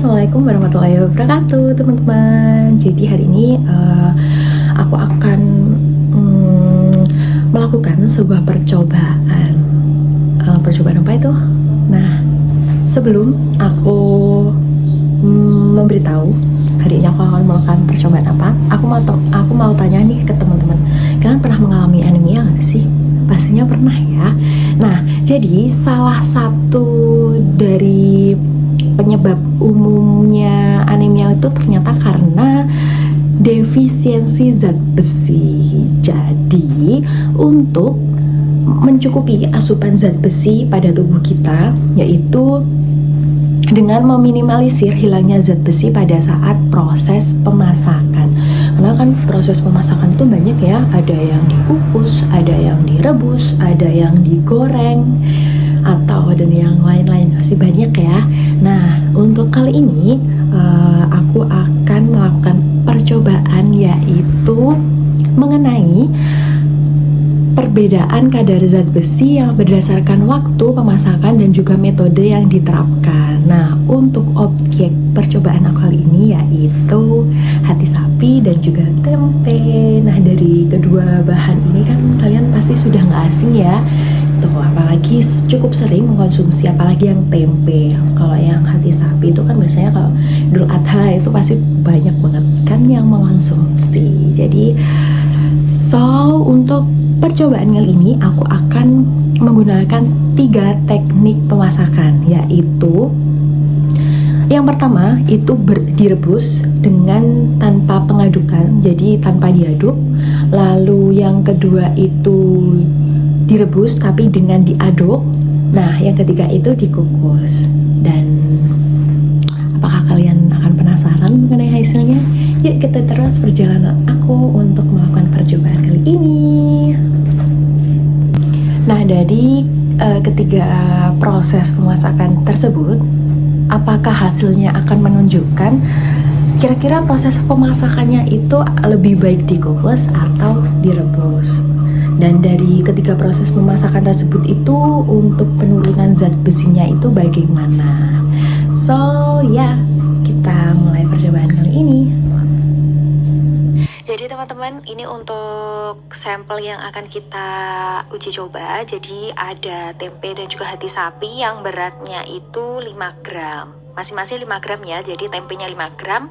Assalamualaikum warahmatullahi wabarakatuh, teman-teman. Jadi hari ini aku akan melakukan sebuah percobaan. Percobaan apa itu? Nah, sebelum aku memberitahu hari ini aku akan melakukan percobaan apa, aku mau tanya nih ke teman-teman. Kalian pernah mengalami anemia nggak sih? Pastinya pernah ya. Nah, jadi salah satu dari penyebab umumnya anemia itu ternyata karena defisiensi zat besi. Jadi untuk mencukupi asupan zat besi pada tubuh kita, yaitu dengan meminimalisir hilangnya zat besi pada saat proses pemasakan. Karena kan proses pemasakan itu banyak ya, ada yang dikukus, ada yang direbus, ada yang digoreng, atau dan yang lain-lain, masih banyak ya. Nah, untuk kali ini aku akan melakukan percobaan, yaitu mengenai perbedaan kadar zat besi yang berdasarkan waktu pemasakan dan juga metode yang diterapkan. Nah, untuk objek percobaan aku kali ini yaitu hati sapi dan juga tempe. Nah, dari kedua bahan ini kan kalian pasti sudah nggak asing ya. Tuh, apalagi cukup sering mengkonsumsi, apalagi yang tempe. Kalau yang hati sapi itu kan biasanya kalau Idul Adha itu pasti banyak banget kan yang mengkonsumsi. Jadi untuk percobaan kali ini aku akan menggunakan 3 teknik pemasakan, yaitu yang pertama itu direbus dengan tanpa pengadukan, jadi tanpa diaduk. Lalu yang kedua itu direbus tapi dengan diaduk. Nah, yang ketiga itu dikukus. Dan apakah kalian akan penasaran mengenai hasilnya? Yuk kita terus perjalanan aku untuk melakukan percobaan kali ini. Nah, dari ketiga proses pemasakan tersebut, apakah hasilnya akan menunjukkan kira-kira proses pemasakannya itu lebih baik dikukus atau direbus? Dan dari ketiga proses pemasakan tersebut itu untuk penurunan zat besinya itu bagaimana? So ya, kita mulai percobaan kali ini. Jadi teman-teman, ini untuk sampel yang akan kita uji coba. Jadi ada tempe dan juga hati sapi yang beratnya itu 5 gram. Masing-masing 5 gram ya, jadi tempenya 5 gram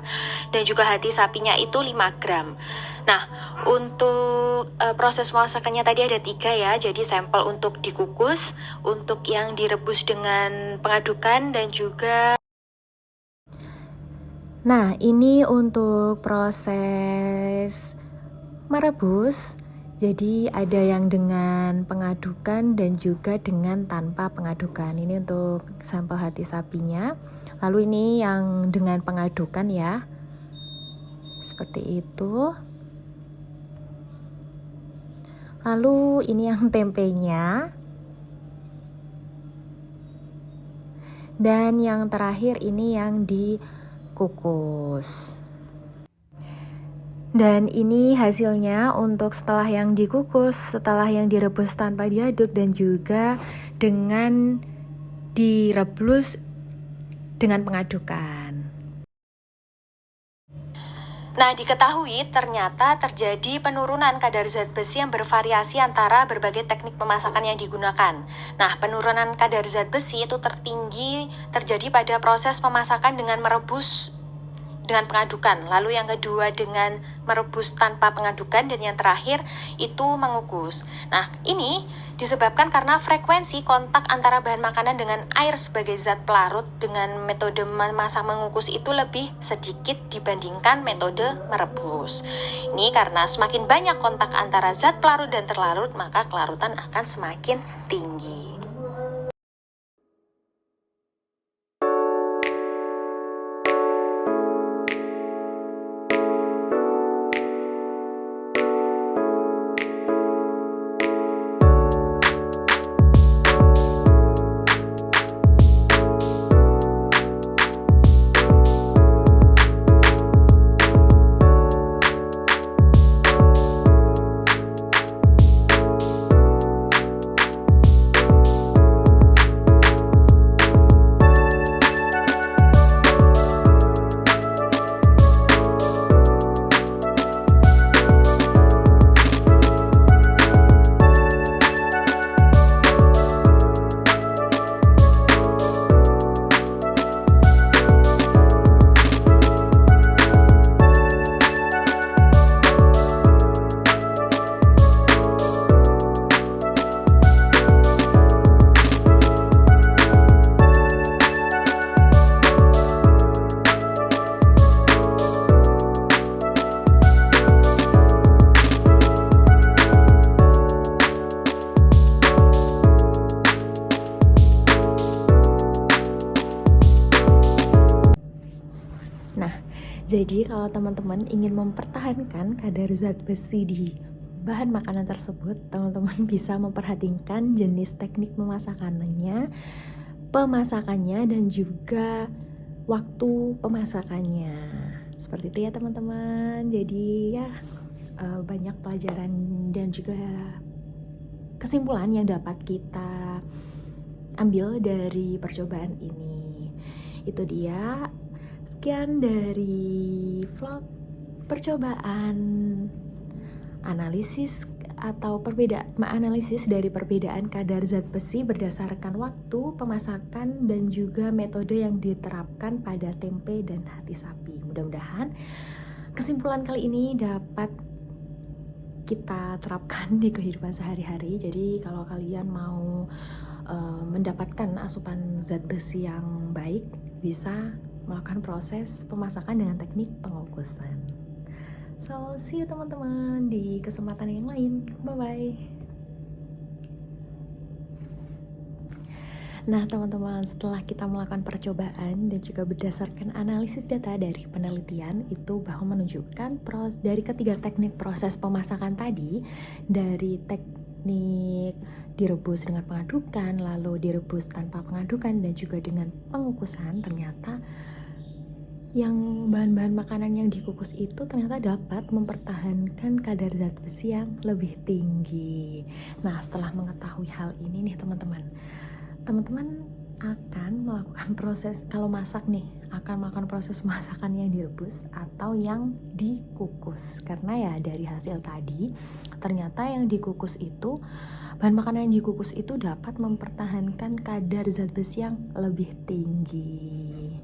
dan juga hati sapinya itu 5 gram. Nah, untuk proses pemasakannya tadi ada 3 ya, jadi sampel untuk dikukus, untuk yang direbus dengan pengadukan, dan juga nah, ini untuk proses merebus. Jadi ada yang dengan pengadukan dan juga dengan tanpa pengadukan. Ini untuk sampel hati sapinya. Lalu ini yang dengan pengadukan ya. Seperti itu. Lalu ini yang tempenya. Dan yang terakhir ini yang dikukus. Dan ini hasilnya untuk setelah yang dikukus, setelah yang direbus tanpa diaduk, dan juga dengan direbus dengan pengadukan. Nah, diketahui ternyata terjadi penurunan kadar zat besi yang bervariasi antara berbagai teknik pemasakan yang digunakan. Nah, penurunan kadar zat besi itu tertinggi terjadi pada proses pemasakan dengan merebus dengan pengadukan, lalu yang kedua dengan merebus tanpa pengadukan, dan yang terakhir itu mengukus. Nah, ini disebabkan karena frekuensi kontak antara bahan makanan dengan air sebagai zat pelarut dengan metode memasak mengukus itu lebih sedikit dibandingkan metode merebus. Ini karena semakin banyak kontak antara zat pelarut dan terlarut, maka kelarutan akan semakin tinggi. Nah, jadi kalau teman-teman ingin mempertahankan kadar zat besi di bahan makanan tersebut, teman-teman bisa memperhatikan jenis teknik pemasakannya dan juga waktu pemasakannya. Seperti itu ya teman-teman. Jadi ya banyak pelajaran dan juga kesimpulan yang dapat kita ambil dari percobaan ini. Itu dia, sekian dari vlog percobaan analisis dari perbedaan kadar zat besi berdasarkan waktu pemasakan dan juga metode yang diterapkan pada tempe dan hati sapi. Mudah-mudahan kesimpulan kali ini dapat kita terapkan di kehidupan sehari-hari. Jadi kalau kalian mau mendapatkan asupan zat besi yang baik, bisa melakukan proses pemasakan dengan teknik pengukusan. So, see you teman-teman di kesempatan yang lain. Bye-bye. Nah teman-teman, setelah kita melakukan percobaan dan juga berdasarkan analisis data dari penelitian itu bahwa menunjukkan dari ketiga teknik proses pemasakan tadi, dari teknik direbus dengan pengadukan, lalu direbus tanpa pengadukan, dan juga dengan pengukusan, ternyata yang bahan-bahan makanan yang dikukus itu ternyata dapat mempertahankan kadar zat besi yang lebih tinggi. Nah, setelah mengetahui hal ini nih teman-teman akan melakukan proses, kalau masak nih, akan melakukan proses masakan yang direbus atau yang dikukus. Karena ya dari hasil tadi, ternyata yang dikukus itu, bahan makanan yang dikukus itu dapat mempertahankan kadar zat besi yang lebih tinggi.